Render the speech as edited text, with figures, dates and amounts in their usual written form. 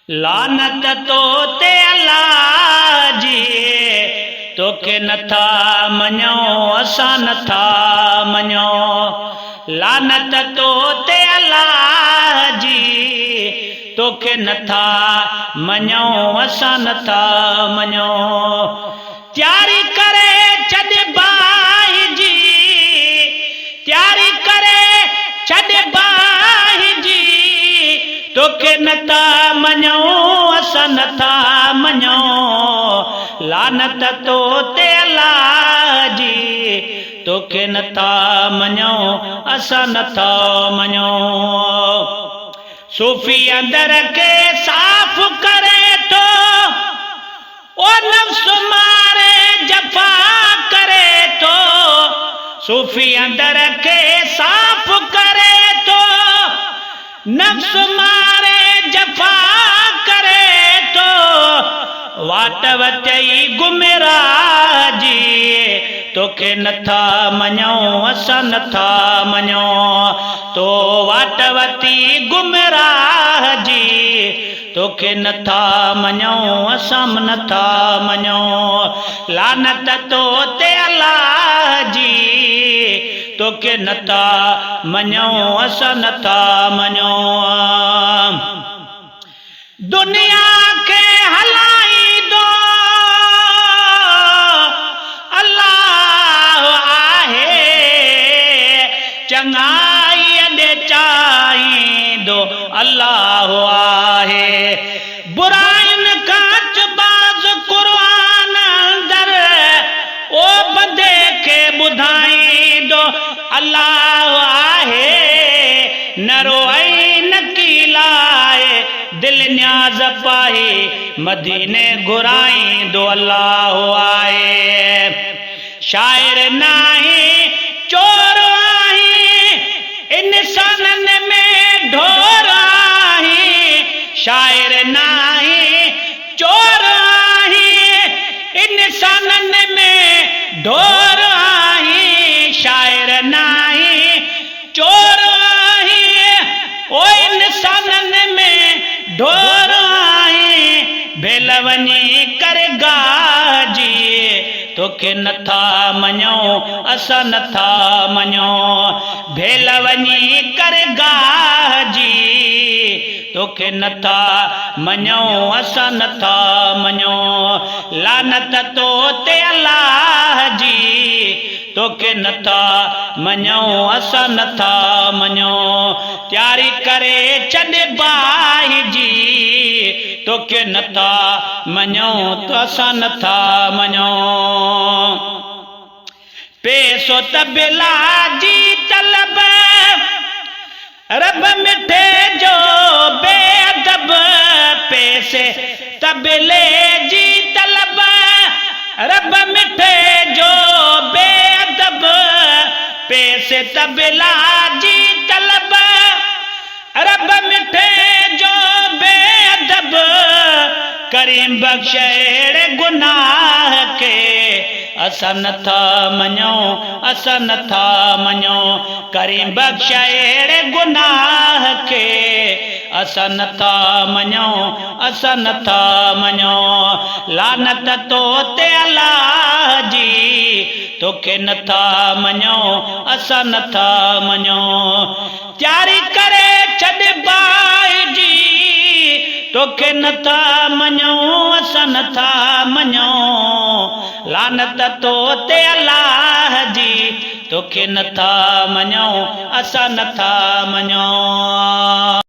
लानत तो ते अल्लाह जी तोखे नथा मञो असां नथा मञो। लानत तो ते अल्लाह जी तोखे नथा मञो असां नथा मञो। तैयारी करे छॾ बाहि जी, तैयारी करे छॾ बाहि जी तोखे नथा मञो असां नथा मञो। लानत तो ते अल्लाह जी तोखे नथा मञो असां नथा मञो। सूफ़ी अंदर के साफ़ करे तो ओ नफ्स मारे जफ़ा करे तो। सूफ़ी अंदर के साफ़ करे तो नफ्स मारे जफ़ा करे तो। वाट वचई गुमराह जी तोखे नथा मञो असां नथा मञो। तो वाट वती गुमराह जी तोखे नथा मञो असां नथा मञो। लानत तो ते अल्लाह जी तोखे नथा मञो असां नथा मञो। दुनिया के हलाई दो अल्लाह आहे, चङाई ॾे चाहींदो अल्लाह आहे। बुराइनि खां बाज़ क़ुरान अंदर ओ बंदे खे ॿुधाईंदो अल्लाह आहे। न रोई न कीलाए दिल न्याज़ पाए मदीने घुराईंदो अल्लाह आहे। शायर नाहे चोर आहे इंसाननि में ढोर आहे। शायर नाहे चोर आहे इंसाननि में ढोर आहे। शायर नाहे चोर आहे ओ इंसाननि में ढोर आहे। भेल वञी कर गाह जी तोखे नथा मञो असां नथा मञो। भेल वञी कर गाह जी तोखे नथा मञो असां नथा मञो। लानत तो ते अल्लाह जी तोखे नथा मञो असां नथा मञो। तैयारी करे छॾ बाहि जी तोखे नथा मञो तो असां नथा मञो। पैसो तबला जी तलब रब मिठे जो बेअदब। पैसे तबले जी तलब रब मिठे जो बेअदब। पैसे तबला जी तलब रब मिठे जो बेअदब। करीम बख्श अहिड़े गुनाह के असां नथा मञो असां नथा मञो। करीम बख्श अहिड़े गुनाह के असां नथा मञो असां नथा मञो। लानत तो ते अल्लाह जी तोखे नथा मञो असां नथा मञो। तैयारी करे छॾ बाहि जी तोखे नथा मञो असां नथा मञो। लानत तो ते अल्लाह जी तोखे नथा मञो असां नथा मञो।